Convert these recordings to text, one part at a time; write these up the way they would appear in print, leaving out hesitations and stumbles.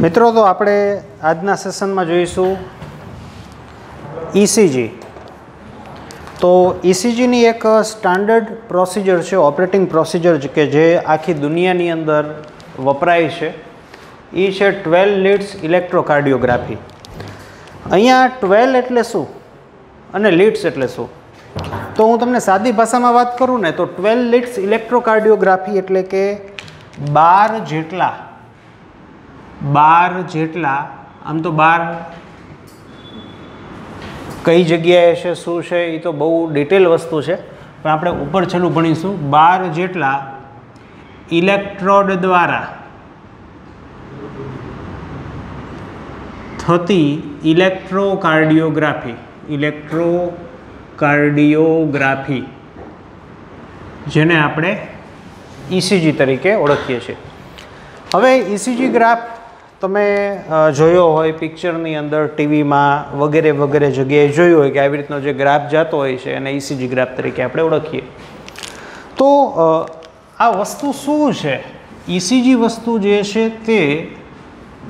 મિત્રો, તો આપણે આજના સેશનમાં જોઈશું ECG. તો ECGની એક સ્ટાન્ડર્ડ પ્રોસિજર છે, ઓપરેટિંગ પ્રોસિજર કે જે આખી દુનિયાની અંદર વપરાય છે. એ છે 12 લીડ્સ ઇલેક્ટ્રોકાર્ડિયોગ્રાફી. અહીંયા 12 એટલે શું અને લીડ્સ એટલે શું? તો હું તમને સાદી ભાષામાં વાત કરું ને તો 12 લીડ્સ ઇલેક્ટ્રોકાર્ડિયોગ્રાફી એટલે કે 12 જેટલા આમ તો 12 કઈ જગ્યાએ છે શું છે એ તો બહુ ડિટેલ વસ્તુ છે, પણ આપણે ઉપર છેલ્લું ભણીશું. 12 જેટલા ઇલેક્ટ્રોડ દ્વારા થતી ઇલેક્ટ્રોકાર્ડિયોગ્રાફી જેને આપણે ECG તરીકે ઓળખીએ છીએ. હવે ECG ગ્રાફ તમે જોયો હોય પિક્ચરની અંદર, ટીવીમાં વગેરે વગેરે જગ્યાએ જોયું હોય કે આવી રીતનો જે ગ્રાફ જતો હોય છે એને ECG ગ્રાફ તરીકે આપણે ઓળખીએ. તો આ વસ્તુ શું છે? ECG વસ્તુ જે છે તે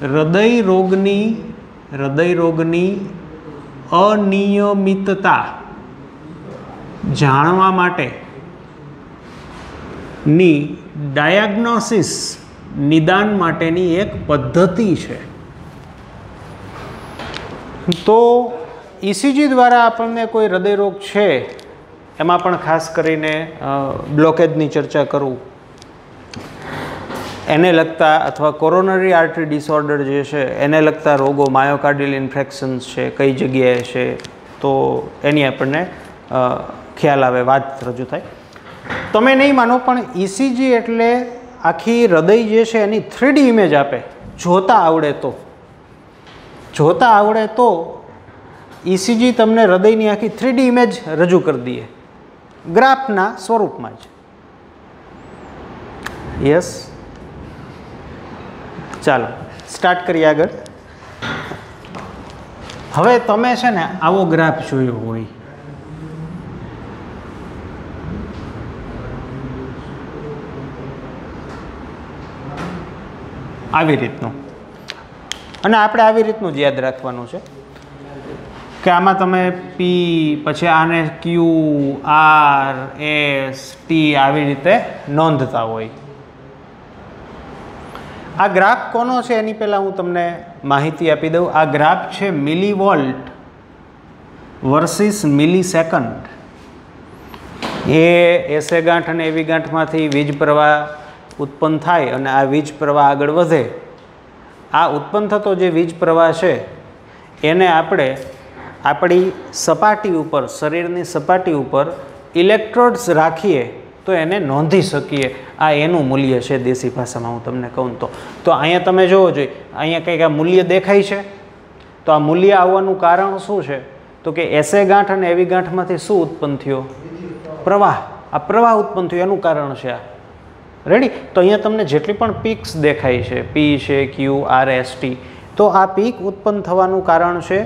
હૃદય રોગની અનિયમિતતા જાણવા માટેની ડાયગ્નોસિસ, નિદાન માટેની એક પદ્ધતિ છે. તો ECG દ્વારા આપણને કોઈ હૃદયરોગ છે, એમાં પણ ખાસ કરીને બ્લોકેજની ચર્ચા કરું, એને લગતા અથવા કોરોનરી આર્ટરી ડિસઓર્ડર જે છે એને લગતા રોગો, માયોકાર્ડિયલ ઇન્ફેક્શન્સ છે, કઈ જગ્યાએ છે, તો એની આપણને ખ્યાલ આવે, વાત રજૂ થાય. તમે નહીં માનો પણ ECG એટલે આખી હૃદય જે છે એની 3D ઇમેજ આપે. જોતા આવડે તો ECG તમને હૃદયની આખી 3D ઇમેજ રજૂ કરી દઈએ, ગ્રાફના સ્વરૂપમાં જ. યસ, ચાલો સ્ટાર્ટ કરીએ આગળ. હવે તમે છે ને આવો ગ્રાફ જોયો હોય, આવી રીતનું, અને આપણે આવી રીતનું જ યાદ રાખવાનું છે કે આમાં તમે P, પછી આને Q, R, S, T આવી રીતે નોંધતા હોય. આ ગ્રાફ કોનો છે એની પહેલાં હું તમને માહિતી આપી દઉં. આ ગ્રાફ છે મિલીવોલ્ટ વર્સિસ મિલીસેકન્ડ. એ એસે ગાંઠ અને એવી ગાંઠમાંથી વીજ પ્રવાહ ઉત્પન્ન થાય અને આ વીજ પ્રવાહ આગળ વધે. આ ઉત્પન્ન થતો જે વીજ પ્રવાહ છે એને આપણે આપણી સપાટી ઉપર, શરીરની સપાટી ઉપર ઇલેક્ટ્રોડ્સ રાખીએ તો એને નોંધી શકીએ. આ એનું મૂલ્ય છે દેશી ભાષામાં હું તમને કહું તો અહીંયા તમે જોવો જોઈએ, અહીંયા કંઈક આ મૂલ્ય દેખાય છે. તો આ મૂલ્ય આવવાનું કારણ શું છે? તો કે એસે ગાંઠ અને એવી ગાંઠમાંથી શું ઉત્પન્ન થયો? પ્રવાહ. આ પ્રવાહ ઉત્પન્ન થયો એનું કારણ છે આ. રેડી? તો અહીંયા તમને જેટલી પણ પીક્સ દેખાય છે, P છે, Q, R, S, T, તો આ પીક ઉત્પન્ન થવાનું કારણ છે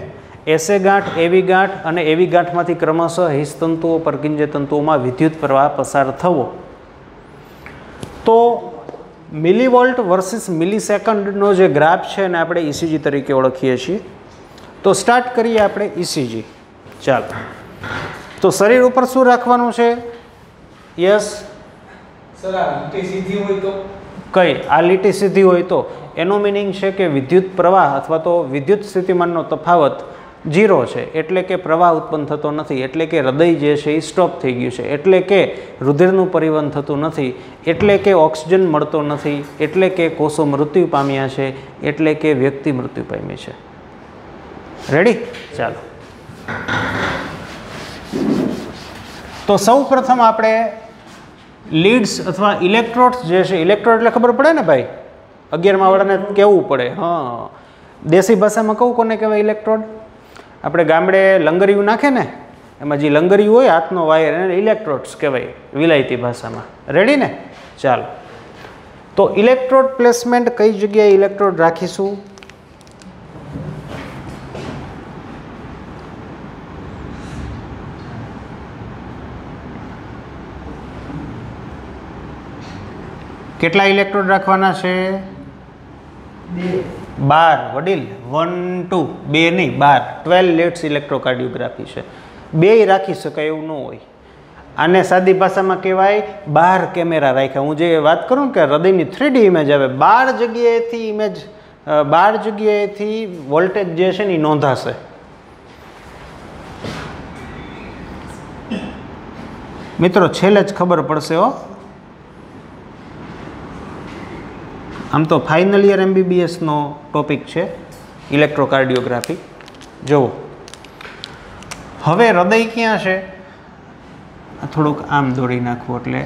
એસે ગાંઠ, એવી ગાંઠ અને એવી ગાંઠમાંથી ક્રમશઃ હિસ્તંતુઓ, પર્કિંજે તંતુઓમાં વિદ્યુત પ્રવાહ પસાર થવો. તો મિલીવોલ્ટ વર્સિસ મિલીસેકન્ડનો જે ગ્રાફ છે એને આપણે ECG તરીકે ઓળખીએ છીએ. તો સ્ટાર્ટ કરીએ આપણે ECG. ચાલો, તો શરીર ઉપર શું રાખવાનું છે? યસ સર, આ લીટી સીધી હોય તો કઈ? આ લીટી સીધી હોય તો એનો મિનિંગ છે કે વિદ્યુત પ્રવાહ અથવા તો વિદ્યુત સ્થિતિમાનનો તફાવત 0 છે, એટલે કે પ્રવાહ ઉત્પન્ન થતો નથી, એટલે કે હૃદય જે છે એ સ્ટોપ થઈ ગયું છે, એટલે કે રુધિરનું પરિવહન થતું નથી, એટલે કે ઓક્સિજન મળતો નથી, એટલે કે કોષો મૃત્યુ પામ્યા છે, એટલે કે વ્યક્તિ મૃત્યુ પામી છે. રેડી? ચાલો, તો સૌ પ્રથમ આપણે લીડ્સ અથવા ઇલેક્ટ્રોડ્સ જે છે, ઇલેક્ટ્રોડ એટલે ખબર પડે ને ભાઈ, 11મા વાળાને કહેવું પડે. હા, દેશી ભાષામાં કહું કોને કહેવાય ઇલેક્ટ્રોડ? આપણે ગામડે લંગરિયું નાખે ને, એમાં જે લંગરિયું હોય હાથનો વાયર, એને ઇલેક્ટ્રોડ્સ કહેવાય વિલાયતી ભાષામાં. રેડી ને? ચાલો, તો ઇલેક્ટ્રોડ પ્લેસમેન્ટ કઈ જગ્યાએ ઇલેક્ટ્રોડ રાખીશું? કેટલા ઇલેક્ટ્રોડ રાખવાના છે? 12 વડીલ, 1 2 2 નહીં, 12. 12 લેટ્સ ઇલેક્ટ્રોકાર્ડિયોગ્રાફી છે. 2 રાખી શકાય એવું ન હોય. આને સાદી ભાષામાં કહેવાય 12 કેમેરા રાખ્યા. હું જે વાત કરું કે હૃદયની 3D ઇમેજ આવે, 12 જગ્યાએથી ઇમેજ, 12 જગ્યાએથી વોલ્ટેજ જે છે ને એ નોંધાશે. મિત્રો છેલ્લે જ ખબર પડશે હો. આમ તો ફાઇનલ યર MBBSનો ટોપિક છે ઇલેક્ટ્રોકાર્ડિયોગ્રાફી. જુઓ હવે હૃદય ક્યાં છે? થોડુંક આમ દોડી નાખવું એટલે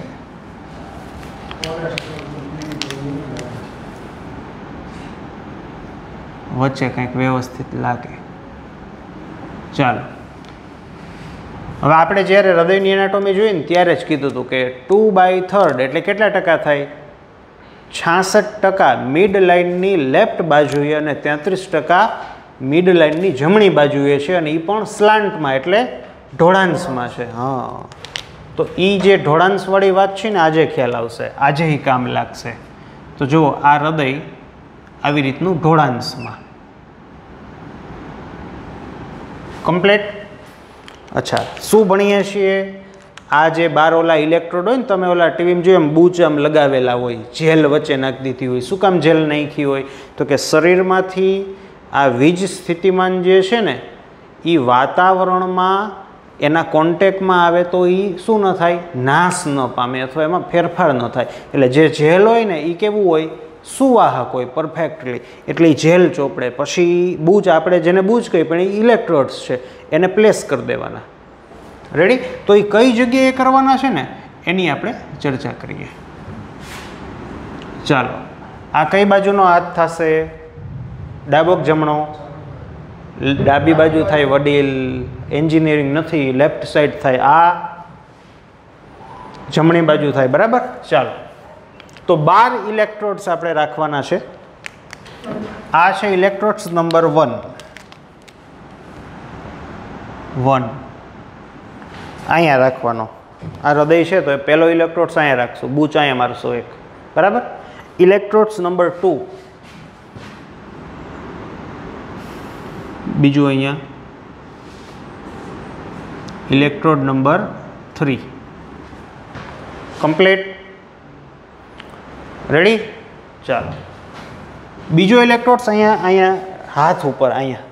વચ્ચે કંઈક વ્યવસ્થિત લાગે. ચાલો, હવે આપણે જ્યારે હૃદયની એનાટોમી જોઈ ને ત્યારે જ કીધું હતું કે 2/3 એટલે કેટલા ટકા થાય? 66% મિડ લાઇનની લેફ્ટ બાજુએ અને 33% મિડ લાઇનની જમણી બાજુએ છે, અને એ પણ સ્લાન્ટમાં એટલે ઢોળાંશમાં છે. હા, તો એ જે ઢોળાંશવાળી વાત છે ને આજે ખ્યાલ આવશે, આજે એ કામ લાગશે. તો જુઓ આ હૃદય આવી રીતનું ઢોળાંશમાં કમ્પ્લીટ. અચ્છા, શું ભણીએ છીએ? આ જે 12 ઓલા ઇલેક્ટ્રોડ હોય ને, તમે ઓલા ટીવીમાં જોયું એમ બૂચ આમ લગાવેલા હોય, જેલ વચ્ચે નાખી દીધી હોય. શું કામ જેલ નાખી હોય? તો કે શરીરમાંથી આ વીજ સ્થિતિમાન જે છે ને એ વાતાવરણમાં એના કોન્ટેક્ટમાં આવે તો એ શું ન થાય? નાશ ન પામે અથવા એમાં ફેરફાર ન થાય. એટલે જે જેલ હોય ને એ કેવું હોય? સુવાહક હોય પરફેક્ટલી. એટલે એ જેલ ચોપડે. પછી બૂચ, આપણે જેને બૂચ કહીએ પણ એ ઇલેક્ટ્રોડ્સ છે, એને પ્લેસ કરી દેવાના. રેડી? તો એ કઈ જગ્યાએ કરવાના છે ને એની આપણે ચર્ચા કરીએ. ચાલો, આ કઈ બાજુનો હાથ થશે? ડાબો કે જમણો? ડાબી બાજુ થાય વડીલ. એન્જિનિયરિંગ નથી, લેફ્ટ સાઈડ થાય. આ જમણી બાજુ થાય. બરાબર? ચાલો, તો 12 ઇલેક્ટ્રોડ્સ આપણે રાખવાના છે. આ છે ઇલેક્ટ્રોડ્સ નંબર 1. અહીંયા રાખવાનો. આ હૃદય છે તો પહેલો ઇલેક્ટ્રોડ્સ અહીંયા રાખશું, બૂચ અહીંયા મારશો એક. બરાબર? ઇલેક્ટ્રોડ્સ નંબર 2, બીજું અહીંયા ઇલેક્ટ્રોડ નંબર 3. કમ્પ્લીટ. રેડી? ચાલો, બીજો ઇલેક્ટ્રોડ્સ અહીંયા હાથ ઉપર અહીંયા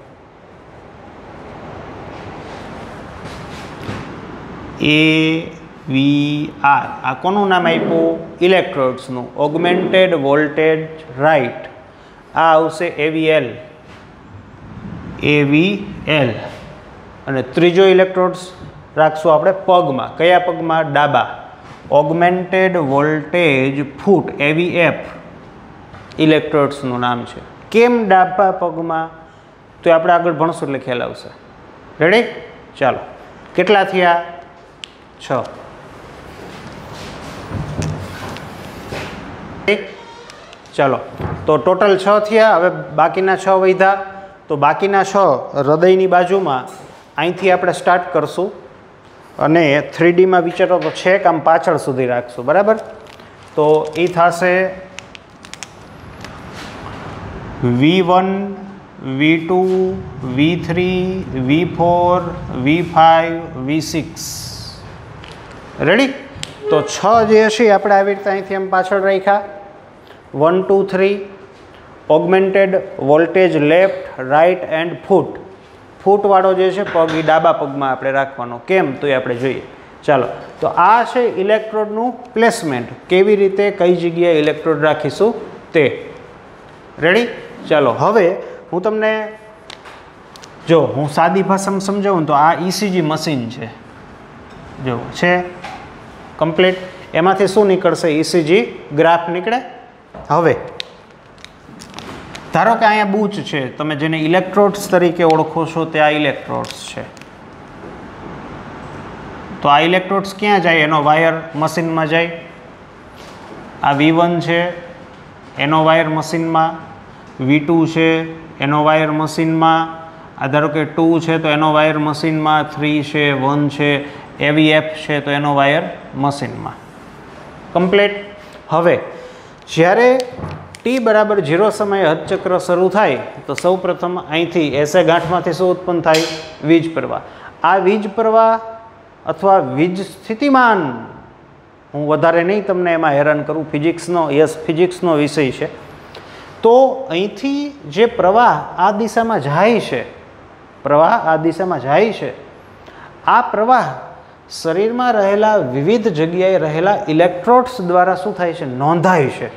AVR. આ કોનું નામ આપ્યું? ઇલેક્ટ્રોડ્સનું. Augmented voltage right. આ આવશે AVL. અને ત્રીજો ઇલેક્ટ્રોડ્સ રાખશું આપણે પગમાં. કયા પગમાં? ડાબા. ઓગમેન્ટેડ વોલ્ટેજ ફૂટ, AVF ઇલેક્ટ્રોડ્સનું નામ છે. કેમ ડાબા પગમાં? તો આપણે આગળ ભણશું એટલે ખ્યાલ આવશે. રેડી? ચાલો, કેટલા થયા? 6. ચાલો, તો ટોટલ 6 થયા. હવે બાકીના 6 વધ્યા. તો બાકીના 6 હૃદયની બાજુમાં અહીંથી આપણે સ્ટાર્ટ કરશું, અને 3Dમાં વિચારો તો છેક આમ પાછળ સુધી રાખશું. બરાબર? તો એ થશે V1, V2, V3, V4, V5, V6. Ready? તો 6 જે હશે આપણે આવી રીતે અહીંથી આમ પાછળ રાખ્યા. 1 2 3 augmented voltage left, right and foot. ફૂટવાળો જે છે પગ એ ડાબા પગમાં આપણે રાખવાનો. કેમ? તો એ આપણે જોઈએ. ચાલો, તો આ છે ઇલેક્ટ્રોડનું પ્લેસમેન્ટ. કેવી રીતે, કઈ જગ્યાએ ઇલેક્ટ્રોડ રાખીશું તે. રેડી? ચાલો, હવે હું તમને જો હું સાદી ભાષામાં સમજાવું તો આ ECG મશીન છે. જો છે કમ્પ્લીટ. એમાંથી શું નીકળશે? ECG ગ્રાફ નીકળે. હવે ધારો કે અહીંયા બૂચ છે, તમે જેને ઇલેક્ટ્રોડ્સ તરીકે ઓળખો છો તે આ ઇલેક્ટ્રોડ્સ છે. તો આ ઇલેક્ટ્રોડ્સ ક્યાં જાય? એનો વાયર મશીનમાં જાય. આ V1 છે, એનો વાયર મશીનમાં. V2 છે, એનો વાયર મશીનમાં. આ ધારો કે 2 છે તો એનો વાયર મશીનમાં. 3 છે, 1 છે, AVF છે તો એનો વાયર મશીનમાં. કમ્પ્લીટ. હવે જ્યારે t બરાબર 0 સમયે હદચક્ર શરૂ થાય તો સૌ પ્રથમ અહીંથી એસે ગાંઠમાંથી શું ઉત્પન્ન થાય? વીજ પ્રવાહ. આ વીજ પ્રવાહ અથવા વીજ સ્થિતિમાન, હું વધારે નહીં તમને એમાં હેરાન કરું, ફિઝિક્સનો વિષય છે. તો અહીંથી જે પ્રવાહ આ દિશામાં જાય છે, આ પ્રવાહ શરીરમાં રહેલા વિવિધ જગ્યાએ રહેલા ઇલેક્ટ્રોડ્સ દ્વારા શું થાય છે? નોંધાય છે.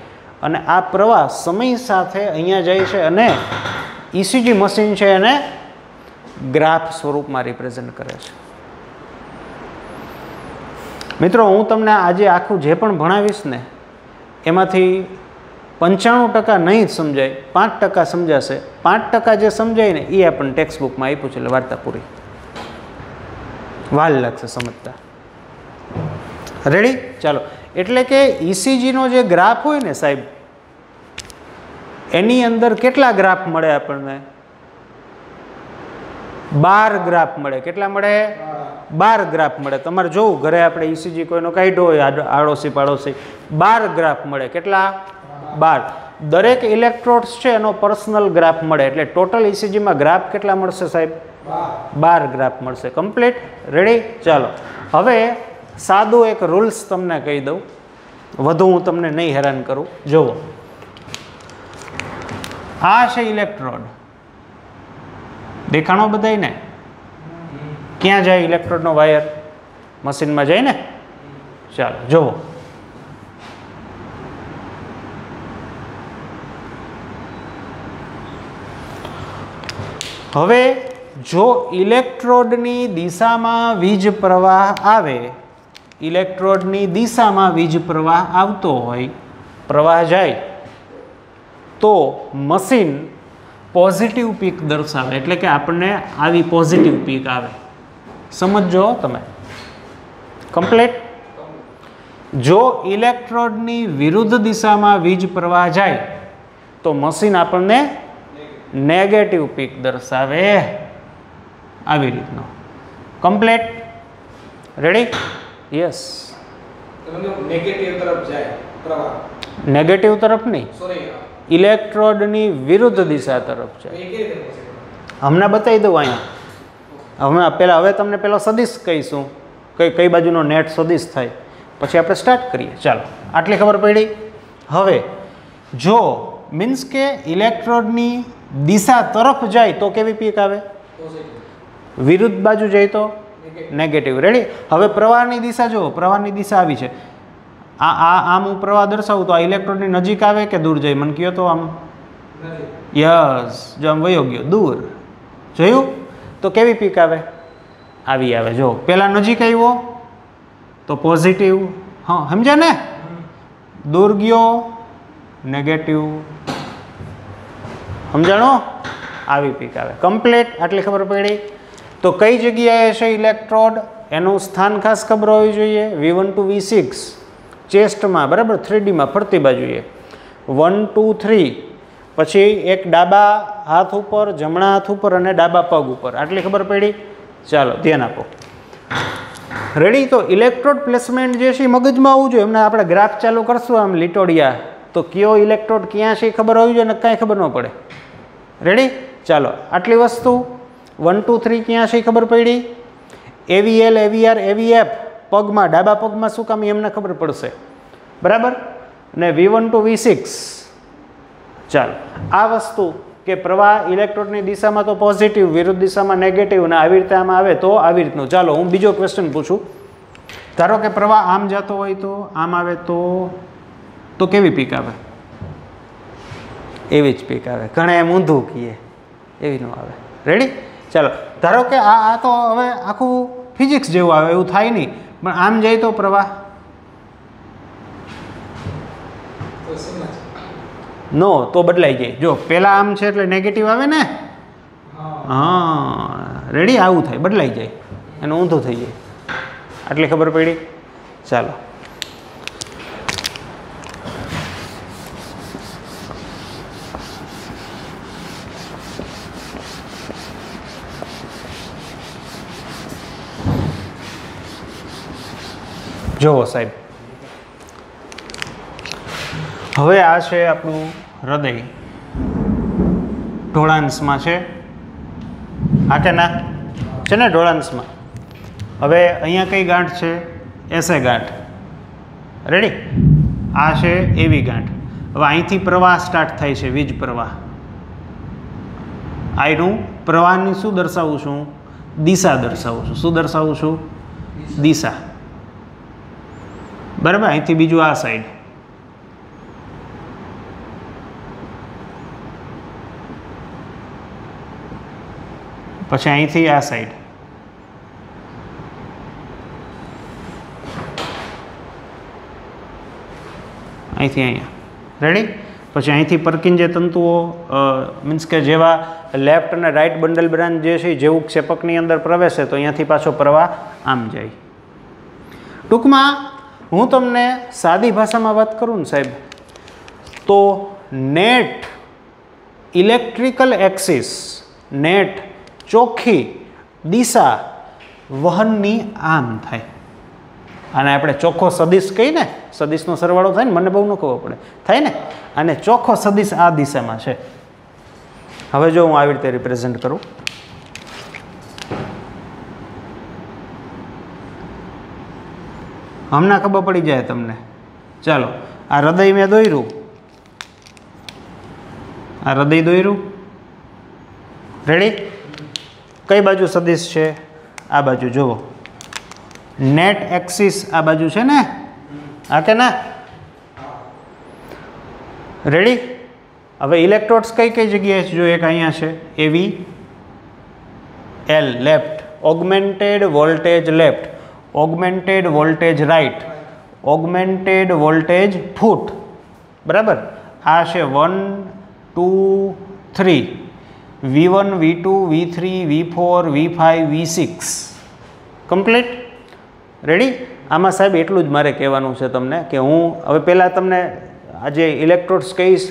અને આ પ્રવાહ સમય સાથે અહીંયા જાય છે અને ઇસીજી મશીન છે એને ગ્રાફ સ્વરૂપમાં રિપ્રેઝન્ટ કરે છે. મિત્રો, હું તમને આજે આખું જે પણ ભણાવીશ ને એમાંથી 95% નહીં સમજાય, 5% સમજાશે. 5% જે સમજાય ને એ આપણને ટેક્સ્ટ બુકમાં આપ્યું છે, એટલે વાર્તા પૂરી. વાર લાગશે સમજતા. રેડી? ચાલો. એટલે કે ઇસીજીનો જે ગ્રાફ હોય ને સાહેબ, એની અંદર કેટલા ગ્રાફ મળે આપણને? 12 ગ્રાફ મળે. કેટલા મળે? 12 ગ્રાફ મળે. તમારે જોવું ઘરે આપણે ઇસીજી કોઈનો કાઢ્યો હોય આડોશી પાડોશી, 12 ગ્રાફ મળે. કેટલા? 12. દરેક ઇલેક્ટ્રોડ્સ છે એનો પર્સનલ ગ્રાફ મળે. એટલે ટોટલ ઇસીજીમાં ગ્રાફ કેટલા મળશે સાહેબ? 12 ગ્રાફ મળશે. કમ્પ્લીટ? રેડી? ચાલો. હવે સાદું એક રૂલ્સ તમને કહી દઉં, વધુ હું તમને નહીં હેરાન કરું. જુઓ, આ છે ઇલેક્ટ્રોડ. દેખાણો બધાયને? ક્યાં જાય ઇલેક્ટ્રોડનો વાયર? મશીનમાં જાય ને? ચાલો જુઓ. હવે જો ઇલેક્ટ્રોડની દિશામાં વીજ પ્રવાહ આવે, ઇલેક્ટ્રોડની દિશામાં વીજ પ્રવાહ આવતો હોય, પ્રવાહ જાય, તો મશીન પોઝિટિવ પીક દર્શાવે. એટલે કે આપણને આવી પોઝિટિવ પીક આવે. સમજો તમે. કમ્પ્લીટ? જો ઇલેક્ટ્રોડની વિરુદ્ધ દિશામાં વીજ પ્રવાહ જાય તો મશીન આપણને નેગેટિવ પીક દર્શાવે. આવી રીતનો. કમ્પ્લીટ? રેડી? યસ. નેગેટિવ તરફ જાય પ્રવાહ. નેગેટિવ તરફ નહીં, ઇલેક્ટ્રોડની વિરુદ્ધ દિશા તરફ જાય. હમણાં બતાવી દઉં અહીંયા. હવે તમને પેલો સદિશ કહીશું, કઈ બાજુનો નેટ સદિશ થાય, પછી આપણે સ્ટાર્ટ કરીએ. ચાલો, આટલી ખબર પડી. હવે જો મીન્સ કે ઇલેક્ટ્રોડની દિશા તરફ જાય તો કેવી પીક આવે? વિરુદ્ધ બાજુ જાય તો નેગેટિવ. રેડી? હવે પ્રવાહની દિશા જુઓ. પ્રવાહની દિશા આવી છે. આમ હું પ્રવાહ દર્શાવું તો આ ઇલેક્ટ્રોડની નજીક આવે કે દૂર જાય? મને કહો તો. આમ યસ, જો આમ વયો ગયો દૂર. જોયું? તો કેવી પીક આવે? આવી આવે. જો પેલા નજીક આવ્યો તો પોઝિટિવ. હા, સમજ્યા ને? દૂર ગયો નેગેટિવ. સમજાણો? આવી પીક આવે. કમ્પ્લીટ? આટલી ખબર પડી. તો કઈ જગ્યાએ છે ઇલેક્ટ્રોડ? એનું સ્થાન ખાસ ખબર હોવી જોઈએ. V1 to V6 ચેસ્ટમાં, બરાબર? 3Dમાં ફરતી બાજુએ 1 2 3. પછી એક ડાબા હાથ ઉપર, જમણા હાથ ઉપર અને ડાબા પગ ઉપર. આટલી ખબર પડી. ચાલો ધ્યાન આપો. રેડી? તો ઇલેક્ટ્રોડ પ્લેસમેન્ટ જે છે મગજમાં આવવું જોઈએ. એમને આપણે ગ્રાફ ચાલુ કરશું આમ લીટોડિયા, તો કયો ઇલેક્ટ્રોડ ક્યાં છે ખબર હોવી જોઈએ ને કાંઈ ખબર ન પડે. રેડી? ચાલો, આટલી વસ્તુ 1 2 3 ક્યાં છે ખબર પડી. AVL AVR AVF પગમાં, ડાબા પગમાં શું કામ એમને ખબર પડશે. બરાબર? ને V1 to V6. ચાલો, આ વસ્તુ કે પ્રવાહ ઇલેક્ટ્રોડની દિશામાં તો પોઝિટિવ, વિરુદ્ધ દિશામાં નેગેટિવ, ને આવી રીતે આમાં આવે તો આવી રીતનું. ચાલો હું બીજો ક્વેશ્ચન પૂછું. ધારો કે પ્રવાહ આમ જતો હોય તો આમ આવે તો કેવી પીક આવે? એવી જ પીક આવે. ઘણા એમ ઊંધું કહીએ, એવી ન આવે. રેડી? ચાલો, ધારો કે આ તો હવે આખું ફિઝિક્સ જેવું આવે, એવું થાય નહીં, પણ આમ જાય તો પ્રવાહ નો તો બદલાઈ જાય. જો પેલા આમ છે એટલે નેગેટિવ આવે ને. હા, રેડી? આવું થાય, બદલાઈ જાય, એનું ઊંધું થઈ જાય. આટલી ખબર પડી. ચાલો, જુઓ સાહેબ, હવે આ છે આપણું હૃદય, ઢોળાંશમાં છે, હા કે ના છે ને, ઢોળાંશમાં. હવે અહીંયા કઈ ગાંઠ છે? એસે ગાંઠ. રેડી? આ છે એવી ગાંઠ. હવે અહીંથી પ્રવાહ સ્ટાર્ટ થાય છે, વીજ પ્રવાહ. આનું પ્રવાહની શું દર્શાવું છું? દિશા દર્શાવું છું. શું દર્શાવું છું? દિશા. બરાબર. અહીંથી બીજું આ સાઈડ, પછી અહીંથી આ સાઈડ, અહીંથી અહીંયા. રેડી? પછી અહીંથી પરકિંજે તંતુઓ મીન્સ કે જેવા લેફ્ટ અને રાઈટ બંડલ બ્રાન્ચ જે છે જેવું ક્ષેપકની અંદર પ્રવેશે તો અહીંયાથી પાછો પ્રવાહ આમ જાય. ટૂંકમાં હું તમને સાદી ભાષામાં વાત કરું ને સાહેબ, તો નેટ ઇલેક્ટ્રિકલ એક્સિસ, નેટ ચોખ્ખી દિશા વહનની આમ થાય. અને આપણે ચોખ્ખો સદિશ કહીએ ને, સદિશનો સરવાળો થાય ને, મને બહુ ન ખબર પડે, થાય ને. અને ચોખ્ખો સદિશ આ દિશામાં છે. હવે જો હું આવી રીતે રિપ્રેઝેન્ટ કરું, હમણાં ખબર પડી જાય તમને. ચાલો, આ હૃદય મેં દોર્યું, આ હૃદય દોર્યું. રેડી? કઈ બાજુ સદિશ છે? આ બાજુ. જુઓ, નેટ એક્સિસ આ બાજુ છે ને, હા કે ના? રેડી? હવે ઇલેક્ટ્રોડ્સ કઈ કઈ જગ્યાએ છે? જો એક અહીંયા છે, એવી L left, augmented voltage left, augmented voltage right, augmented voltage foot. બરાબર? આ છે 1 2 3, V1 V2 V3 V4 V5 V6 complete. Ready? આમાં સાહેબ એટલું જ મારે કહેવાનું છે તમને કે હું હવે પહેલાં તમને આજે ઇલેક્ટ્રોડ્સ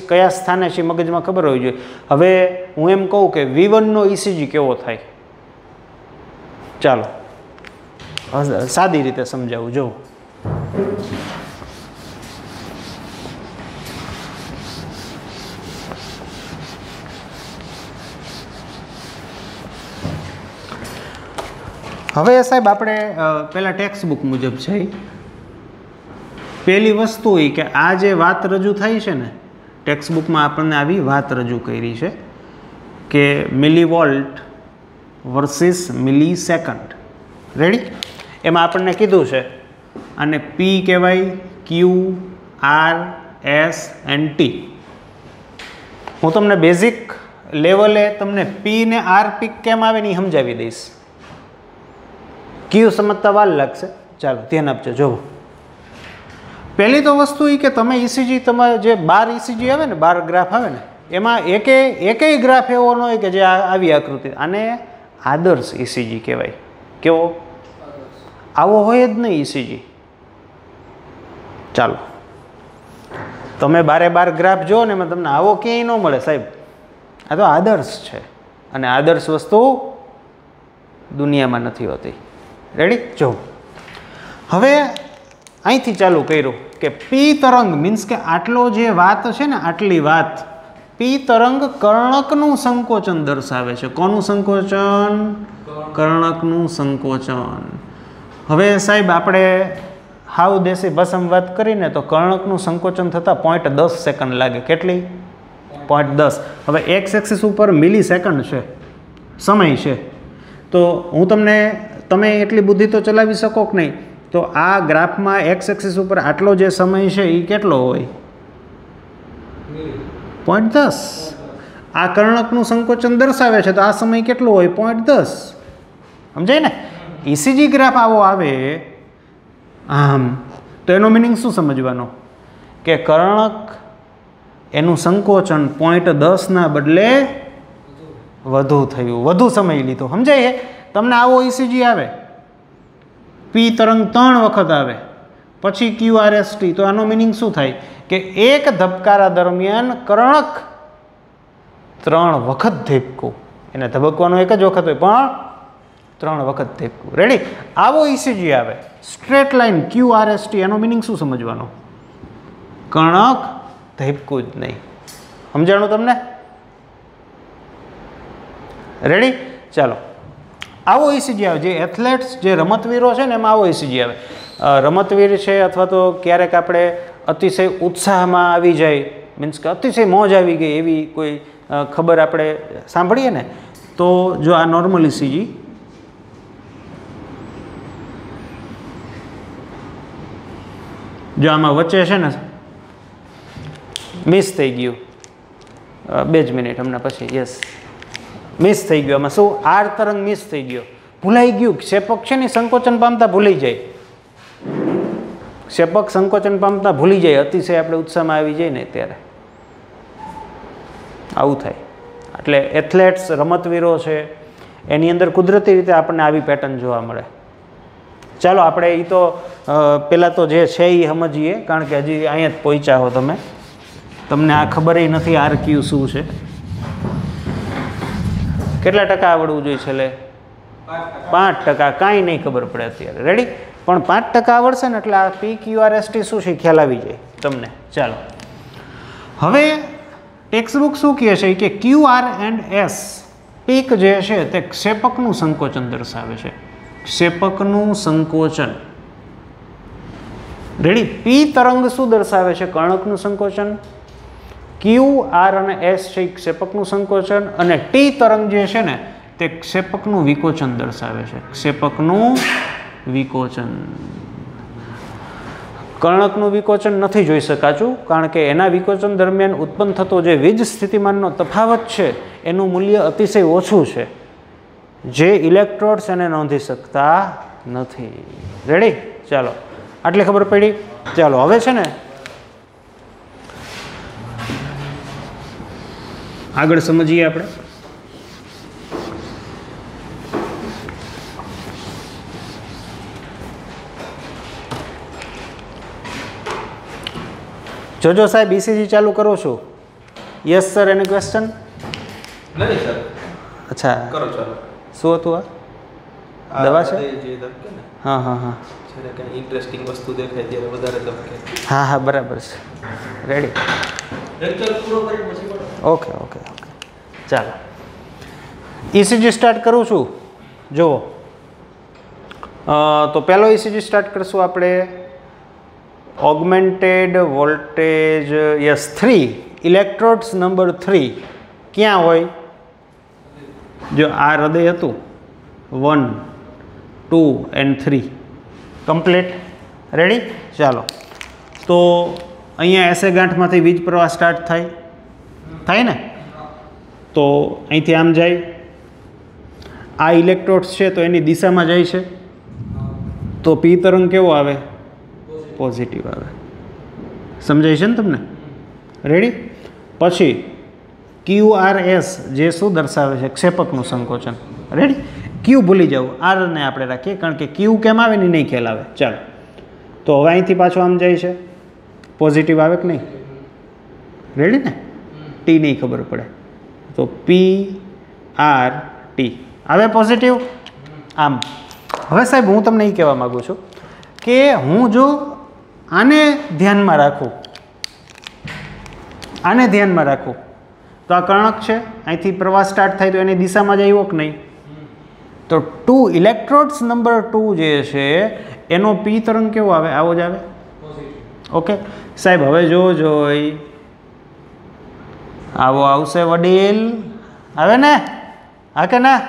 કયા સ્થાને છે મગજમાં ખબર હોવી જોઈએ. હવે હું એમ કહું કે V1નો ECG કેવો થાય, ચાલો સાદી રીતે સમજાવું. જો હવે સાહેબ આપણે પહેલાં ટેક્સ્ટ બુક મુજબ છે, પહેલી વસ્તુ એ કે આ જે વાત રજૂ થાય છે ને, ટેક્સ્ટ બુકમાં આપણને આવી વાત રજૂ કરી છે કે મિલીવોલ્ટ વર્સિસ મિલી સેકન્ડ. રેડી? એમાં આપણને કીધું છે અને પી કહેવાય, ક્યુ, આર, એસ એન્ડ ટી. હું તમને બેઝિક લેવલે તમને પી ને આર પીક કેમ આવે ને સમજાવી દઈશ. ક્યુ સમજતા વાર લાગશે, ચાલો ધ્યાન આપજો. જુઓ, પહેલી તો વસ્તુ એ કે તમે ECG, તમારે જે 12 ECG આવે ને, 12 ગ્રાફ આવે ને, એમાં એકેય ગ્રાફ એવો ન હોય કે જે આવી આકૃતિ. આને આદર્શ ECG કહેવાય. કેવો? આવો હોય જ નહીં ECG. ચાલો, તમે 12 ગ્રાફ જો ને એમાં તમને આવો ક્યાંય ન મળે સાહેબ. આ તો આદર્શ છે, અને આદર્શ વસ્તુ દુનિયામાં નથી હોતી. રેડી? જો હવે અહીંથી ચાલુ કર્યું કે પી તરંગ મીન્સ કે આટલો જે વાત છે ને, આટલી વાત, પી તરંગ કર્ણકનું સંકોચન દર્શાવે છે. કોનું સંકોચન? કર્ણકનું સંકોચન. હવે સાહેબ આપણે હાવ દેશી ભાષામાં વાત કરીને તો કર્ણકનું સંકોચન થતાં 0.10 સેકન્ડ લાગે. કેટલી? 0.10. હવે એક્સ એક્સિસ ઉપર મિલી સેકન્ડ છે, સમય છે. તો હું તમે એટલી બુદ્ધિ તો ચલાવી શકો કે નહીં. તો આ ગ્રાફમાં એક્સ એક્સિસ ઉપર આટલો જે સમય છે એ કેટલો હોય? 0.10. આ કર્ણકનું સંકોચન દર્શાવે છે તો આ સમય કેટલો હોય? 0.10. સમજાય ને? ECG ગ્રાફ આવો આવે આમ, તો એનો મિનિંગ શું સમજવાનો? કે કર્ણક એનું સંકોચન 0.10 ના બદલે વધુ થયું, વધુ સમય લીધો. સમજાય? તમને આવો ECG આવે, પી તરંગ 3 વખત આવે, પછી QRST, તો આનો મિનિંગ શું થાય? કે એક ધબકારા દરમિયાન કર્ણક 3 વખત ધબકવું. એને ધબકવાનો એક જ વખત હોય પણ 3 વખત ધબકવું. રેડી? આવો ECG આવે, સ્ટ્રેટ લાઇન QRST. એનો મિનિંગ શું સમજવાનો? કર્ણક ધબકું જ નહીં. સમજાણું તમને? રેડી? ચાલો, આવો ECG આવે. જે એથ્લેટ્સ, જે રમતવીરો છે ને એમાં આવો ECG આવે. રમતવીર છે અથવા તો ક્યારેક આપણે અતિશય ઉત્સાહમાં આવી જાય, મીન્સ કે અતિશય મોજ આવી ગઈ એવી કોઈ ખબર આપણે સાંભળીએ ને, તો જો આ નોર્મલ ECG, જો આમાં વચ્ચે છે ને મિસ થઈ ગયું, 2 જ મિનિટ હમણાં પછી, યસ, મિસ થઈ ગયું. આમાં શું? આર તરંગ મિસ થઈ ગયો, ભૂલાઈ ગયું. ક્ષેપક છે ને સંકોચન પામતા ભૂલી જાય, ક્ષેપક સંકોચન પામતા ભૂલી જાય, અતિશય આપણે ઉત્સાહમાં આવી જાય ને ત્યારે આવું થાય. એટલે એથ્લેટ્સ, રમતવીરો છે એની અંદર કુદરતી રીતે આપણને આવી પેટર્ન જોવા મળે. ચાલો આપણે એ તો પહેલાં તો જે છે એ સમજીએ, કારણ કે હજી અહીંયા જ પહોંચ્યા હો તમે, તમને આ ખબર નથી RQ શું છે. કેટલા ટકા આવડવું જોઈએ છેલ્લે? 5%. કાંઈ નહીં ખબર પડે અત્યારે. રેડી? પણ 5% આવડશે ને એટલે આ PQRST શું છે ખ્યાલ આવી જાય તમને. ચાલો, હવે ટેક્સ્ટ બુક શું કહે છે કે QR એન્ડ S પીક જે છે તે ક્ષેપકનું સંકોચન દર્શાવે છે. ક્ષેપકનું સંકોચન. રેડી? P તરંગ શું દર્શાવે છે? કર્ણકનું સંકોચન. Q, R અને S છે ક્ષેપકનું સંકોચન, અને T તરંગ જે છે ને તે ક્ષેપકનું વિકોચન દર્શાવે છે. ક્ષેપકનું વિકોચન. કર્ણકનું વિકોચન નથી જોઈ શકાતું, કારણ કે એના વિકોચન દરમિયાન ઉત્પન્ન થતો જે વીજ સ્થિતિમાનનો તફાવત છે એનું મૂલ્ય અતિશય ઓછું છે, જે ઇલેક્ટ્રોડ્સ એને નોંધી શકતા નથી. રેડી? ચાલો, આટલી ખબર પડી. ચાલો, હવે છે ને આગળ સમજીએ આપણે. જોજો સાહેબ, ECG ચાલુ કરું છું. Yes sir, any question? નહીં સર. અચ્છા, કરો ચાલો. શું હતું આ? દવા છે? હા હા હા, જ્યારે કંઈ ઇન્ટરેસ્ટિંગ વસ્તુ દેખાય ત્યારે વધારે ધબકે. હા હા, બરાબર છે. રેડી? લેક્ચર પૂરો કરી પછી બોલો. ઓકે ઓકે ઓકે, ચાલો ECG સ્ટાર્ટ કરું છું. જુઓ, તો પહેલો ECG સ્ટાર્ટ કરશું આપણે. Augmented voltage, yes, 3 electrodes number 3 ક્યાં હોય? જો આ હૃદય હતું, 1, 2 and 3 કમ્પ્લીટ. રેડી? ચાલો, તો અહીંયા એસે ગાંઠમાંથી વીજ પ્રવાહ સ્ટાર્ટ થાય ને, તો અહીંથી આમ જાય. આ ઇલેક્ટ્રોડ્સ છે તો એની દિશામાં જાય છે, તો P તરંગ કેવો આવે? પોઝિટિવ આવે. સમજાય છે ને તમને? રેડી? પછી QRS જે શું દર્શાવે છે? ક્ષેપકનું સંકોચન. રેડી? Q ભૂલી જાવ, R ને આપણે રાખીએ, કારણ કે Q કેમ આવે ને નહીં ખ્યાલ આવે. ચાલો, તો હવે અહીંથી પાછો આમ જાય છે, પોઝિટિવ આવે કે નહીં? રેડી ને? T નહીં ખબર પડે, તો PRT આવે પોઝિટિવ. આમ હવે સાહેબ હું તમને એ કહેવા માગું છું કે હું જો આને ધ્યાનમાં રાખું તો આ કર્ણક છે, અહીંથી પ્રવાહ સ્ટાર્ટ થાય તો એની દિશામાં જ આવ્યો કે નહીં? તો 2 ઇલેક્ટ્રોડ્સ નંબર 2 જે છે એનો P તરંગ કેવો આવે? આવો જ આવે. ઓકે સાહેબ, હવે જો આવો આવશે વડીલ, આવે ને? હા કે ના?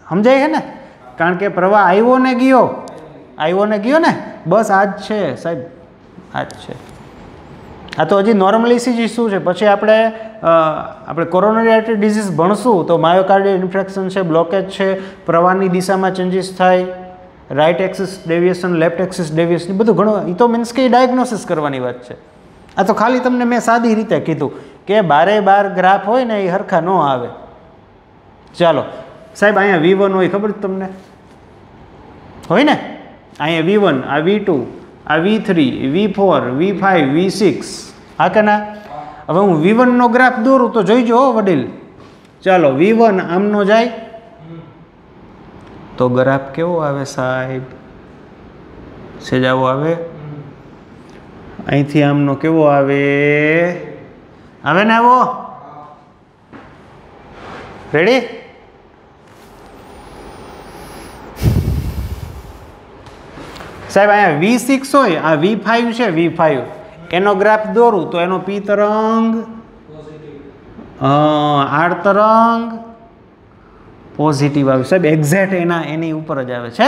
સમજાય છે ને? કારણ કે પ્રવાહ આવ્યો ને ગયો ને, બસ આ જ છે સાહેબ, આ જ છે. આ તો હજી નોર્મલ ECG શું છે, પછી આપણે કોરોનરી આર્ટરી ડિઝીઝ ભણશું તો માયોકાર્ડિયલ ઇન્ફેક્શન છે, બ્લોકેજ છે, પ્રવાહની દિશામાં ચેન્જીસ થાય, right axis deviation, left axis deviation, બધું ઘણું. એ તો મીન્સ કે ડાયગ્નોસિસ કરવાની વાત છે. આ તો ખાલી તમને મેં સાદી રીતે કીધું કે 12 ગ્રાફ હોય ને એ હરખા ન આવે. ચાલો સાહેબ, અહીંયા V1 હોય, ખબર તમને હોય ને? અહીંયા V1, આ V2, આ V3, V4, V5, V6, હા કે ના? હવે હું V1 નો ગ્રાફ દોરું તો જોઈજો વડીલ. ચાલો, V1 આમનો જાય તો ગ્રાફ કેવો આવે સાહેબ? સેજ આવો આવે. અહીંથી આમનો કેવો આવે આવે ને આવો રેડી સાહેબ અહીંયા V6 હોય આ V5 છે V5 એનો ગ્રાફ દોરું તો એનો P તરંગ R તરંગ પોઝિટિવ આવે સાહેબ એક્ઝેક્ટ એની ઉપર જ આવે છે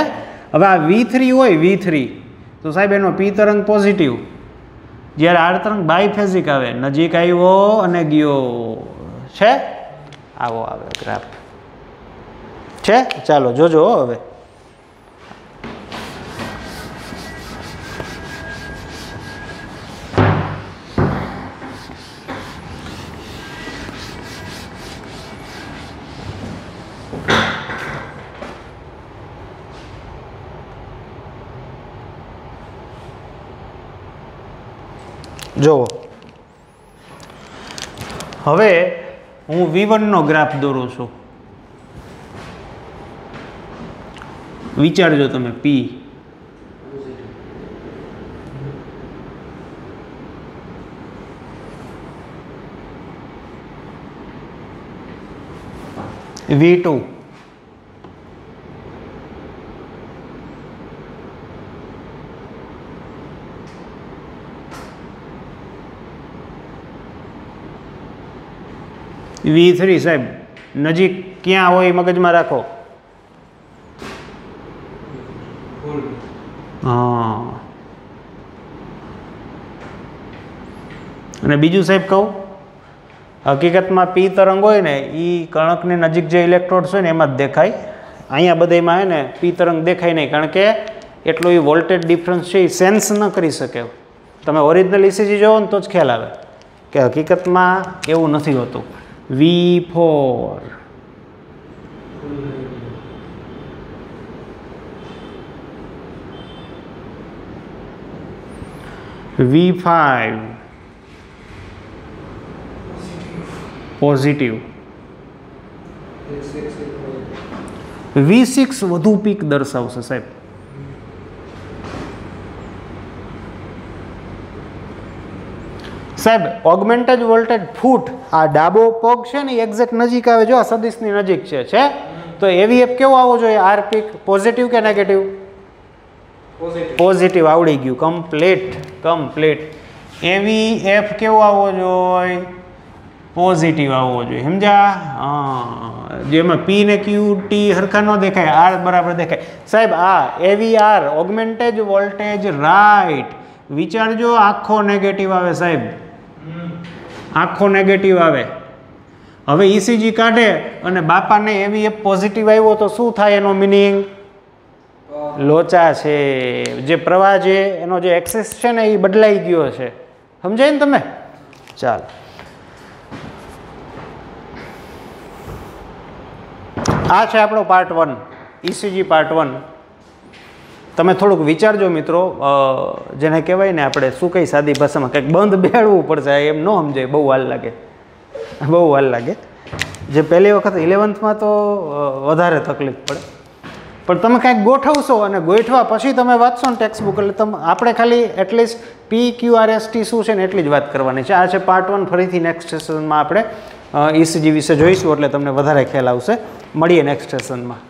હવે આ V3 હોય V3 તો સાહેબ એનો P તરંગ પોઝિટિવ જ્યારે R તરંગ બાયફેઝિક આવે નજીક આવ્યો અને ગયો છે આવો આવે ગ્રાફ છે ચાલો જોજો હવે જુઓ હવે હું V1 નો ગ્રાફ દોરું છું વિચારજો તમે P V2 V3 સાહેબ નજીક ક્યાં હોય મગજમાં રાખો હા અને બીજું સાહેબ કહું હકીકતમાં P તરંગ હોય ને એ કણકની નજીક જે ઇલેક્ટ્રોડ્સ હોય ને એમાં જ દેખાય અહીંયા બધામાં હે ને P તરંગ દેખાય નહીં કારણ કે એટલો એ વોલ્ટેજ ડિફરન્સ છે એ સેન્સ ન કરી શકે તમે ઓરિજિનલ ECG જોવો ને તો જ ખ્યાલ આવે કે હકીકતમાં એવું નથી હોતું V4 V5 પોઝિટિવ V6 વધુ પીક દર્શાવશે સાહેબ સાહેબ ઓગમેન્ટેડ વોલ્ટેજ ફૂટ આ ડાબો પગ છે ને એક્ઝેક્ટ નજીક આવે જો આ સદિશની નજીક છે તો એવીએફ કેવો આવવો જોઈએ આર પીક પોઝિટિવ કે નેગેટિવ પોઝિટિવ આવડી ગયું કમ્પ્લીટ એવીએફ કેવો આવવો જોઈએ પોઝિટિવ આવવો જોઈએ સમજ્યા જેમાં P ને Q T હરખા ન દેખાય R બરાબર દેખાય સાહેબ આ AVR ઓગમેન્ટેડ વોલ્ટેજ રાઈટ વિચારજો આખો નેગેટિવ આવે સાહેબ આખો નેગેટિવ આવે હવે ECG કાઢે અને બાપાને એવીએફ પોઝિટિવ આવ્યો તો શું થાય એનો મિનિંગ લોચા છે જે પ્રવાહ છે એનો જે એક્સેસ છે ને એ બદલાઈ ગયો છે સમજાય ને તમે ચાલો આ છે આપણો પાર્ટ 1 ECG પાર્ટ 1 તમે થોડુંક વિચારજો મિત્રો જેને કહેવાય ને આપણે શું કઈ સાદી ભાષામાં કંઈક બંધ બેહાડવું પડશે એમ ન સમજાય બહુ વાર લાગે જે પહેલી વખત 11th તો વધારે તકલીફ પડે પણ તમે કાંઈક ગોઠવશો અને ગોઠવા પછી તમે વાંચશો ને ટેક્સ્ટ બુક એટલે તમે આપણે ખાલી એટલીસ્ટ PQRST શું છે ને એટલી જ વાત કરવાની છે આ છે પાર્ટ 1 ફરીથી નેક્સ્ટ સેશનમાં આપણે ECG વિશે જોઈશું એટલે તમને વધારે ખ્યાલ આવશે મળીએ નેક્સ્ટ સેશનમાં